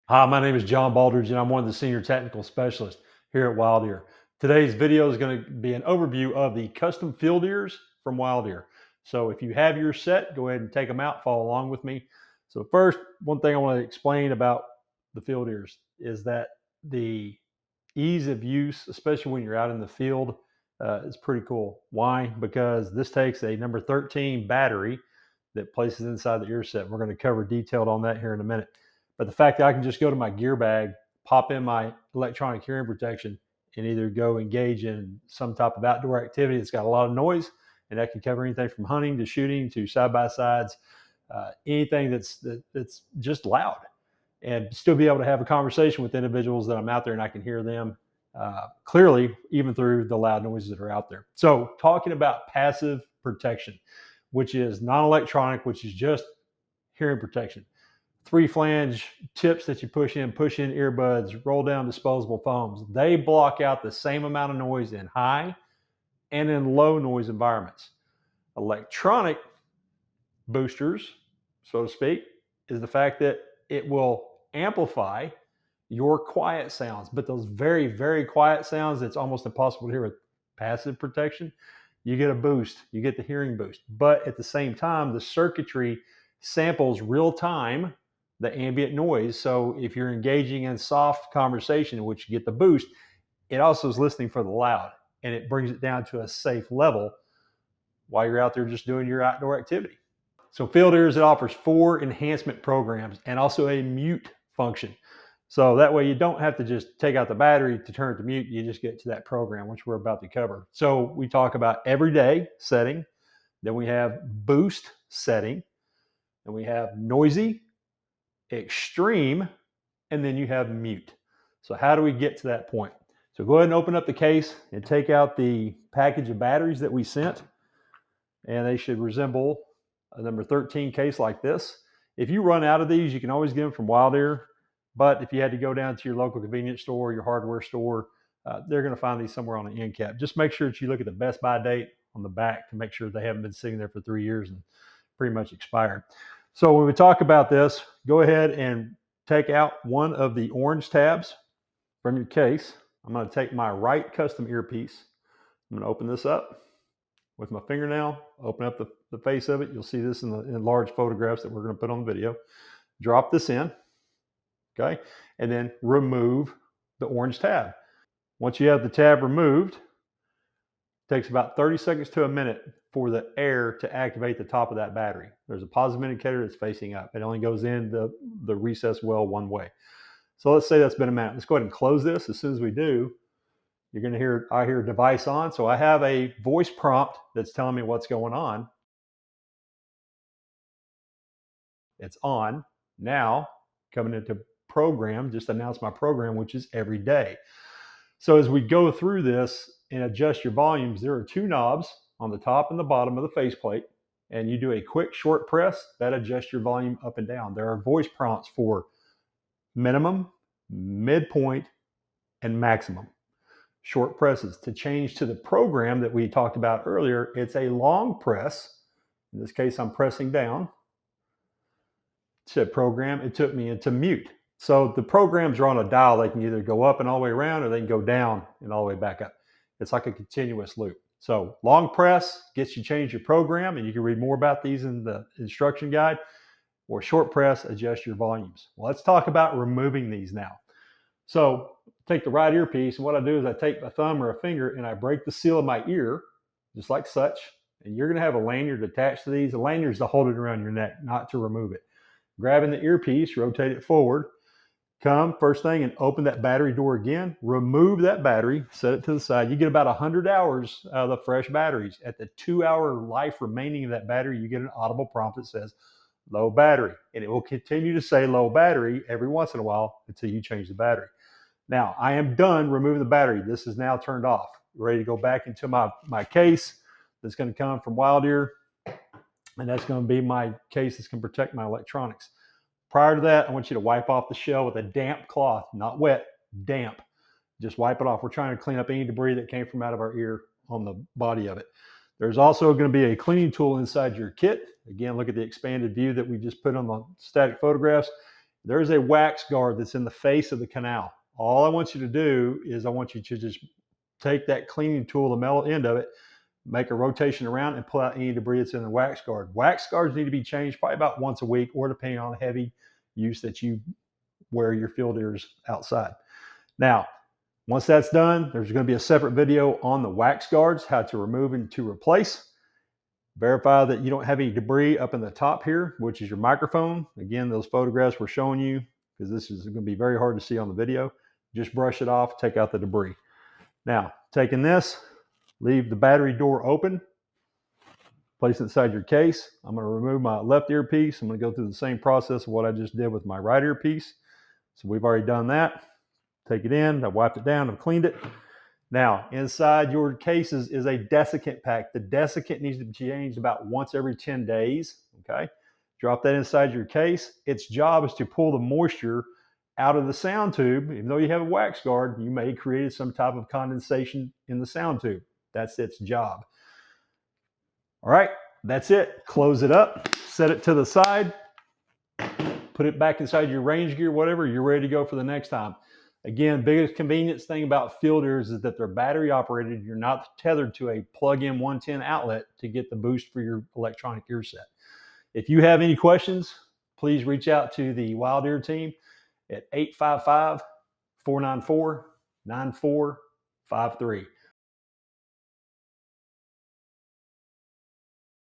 Hi, my name is John Baldridge, and I'm one of the senior technical specialists here at WildEar. Today's video is going to be an overview of the custom FieldEarz from WildEar. So if you have your set, go ahead and take them out, follow along with me. So first, one thing I want to explain about the FieldEarz is that the ease of use, especially when you're out in the field, is pretty cool. Why? Because this takes a number 13 battery that places inside the ear set. We're going to cover detailed on that here in a minute. But the fact that I can just go to my gear bag, pop in my electronic hearing protection, and either go engage in some type of outdoor activity that's got a lot of noise, and that can cover anything from hunting to shooting to side-by-sides, anything that's just loud, and still be able to have a conversation with individuals that I'm out there and I can hear them clearly, even through the loud noises that are out there. So talking about passive protection, which is non-electronic, which is just hearing protection. 3-flange tips that you push in earbuds, roll down disposable foams. They block out the same amount of noise in high and in low noise environments. Electronic boosters, so to speak, is the fact that it will amplify your quiet sounds, but those very, very quiet sounds that's almost impossible to hear with passive protection, you get a boost, you get the hearing boost. But at the same time, the circuitry samples real time the ambient noise. So if you're engaging in soft conversation in which you get the boost, it also is listening for the loud, and it brings it down to a safe level while you're out there just doing your outdoor activity. So FieldEarz, it offers 4 enhancement programs and also a mute function. So that way you don't have to just take out the battery to turn it to mute. You just get to that program, which we're about to cover. So we talk about everyday setting, then we have boost setting, and we have noisy, extreme, and then you have mute. So how do we get to that point? So go ahead and open up the case and take out the package of batteries that we sent, and they should resemble a number 13 case like this. If you run out of these, you can always get them from WildEar, but if you had to go down to your local convenience store, your hardware store, they're going to find these somewhere on the end cap. Just make sure that you look at the best buy date on the back to make sure they haven't been sitting there for 3 years and pretty much expired. So when we talk about this, go ahead and take out one of the orange tabs from your case. I'm going to take my right custom earpiece. I'm going to open this up with my fingernail, open up the face of it. You'll see this in large photographs that we're going to put on the video. Drop this in, okay? And then remove the orange tab. Once you have the tab removed, it takes about 30 seconds to a minute for the air to activate the top of that battery. There's a positive indicator that's facing up. It only goes in the recessed well one way. So let's say that's been a minute. Let's go ahead and close this. As soon as we do, you're going to hear, I hear device on. So I have a voice prompt that's telling me what's going on. It's on. Now, coming into program, just announce my program, which is every day. So as we go through this and adjust your volumes, there are 2 knobs on the top and the bottom of the faceplate, and you do a quick short press that adjusts your volume up and down. There are voice prompts for minimum, midpoint, and maximum. Short presses. To change to the program that we talked about earlier, it's a long press. In this case, I'm pressing down. To program, it took me into mute. So the programs are on a dial. They can either go up and all the way around, or they can go down and all the way back up. It's like a continuous loop. So long press gets you change your program, and you can read more about these in the instruction guide, or short press, adjust your volumes. Well, let's talk about removing these now. So take the right earpiece, and what I do is I take my thumb or a finger and I break the seal of my ear, just like such, and you're going to have a lanyard attached to these. The lanyard is to hold it around your neck, not to remove it. Grabbing the earpiece, rotate it forward, come first thing and open that battery door again, remove that battery, set it to the side. You get about 100 hours out of the fresh batteries. At the 2-hour life remaining of that battery, you get an audible prompt that says low battery, and it will continue to say low battery every once in a while until you change the battery. Now, I am done removing the battery. This is now turned off. Ready to go back into my case that's going to come from WildEar, and that's going to be my case that's going to protect my electronics. Prior to that, I want you to wipe off the shell with a damp cloth, not wet, damp. Just wipe it off. We're trying to clean up any debris that came from out of our ear on the body of it. There's also going to be a cleaning tool inside your kit. Again, look at the expanded view that we just put on the static photographs. There's a wax guard that's in the face of the canal. All I want you to do is I want you to just take that cleaning tool, the metal end of it, make a rotation around and pull out any debris that's in the wax guard. Wax guards need to be changed probably about once a week, or depending on the heavy use that you wear your FieldEarz outside. Now, once that's done, there's going to be a separate video on the wax guards, how to remove and to replace. Verify that you don't have any debris up in the top here, which is your microphone. Again, those photographs we're showing you, because this is going to be very hard to see on the video. Just brush it off, take out the debris. Now, taking this, leave the battery door open, place it inside your case. I'm going to remove my left earpiece. I'm going to go through the same process of what I just did with my right earpiece. So we've already done that. Take it in, I wiped it down, I've cleaned it. Now, inside your cases is a desiccant pack. The desiccant needs to be changed about once every 10 days, okay? Drop that inside your case. Its job is to pull the moisture out of the sound tube. Even though you have a wax guard, you may create some type of condensation in the sound tube. That's its job. All right, that's it. Close it up, set it to the side, put it back inside your range gear, whatever, you're ready to go for the next time. Again, biggest convenience thing about FieldEarz is that they're battery operated. You're not tethered to a plug-in 110 outlet to get the boost for your electronic ear set. If you have any questions, please reach out to the WildEar team at 855-494-9453.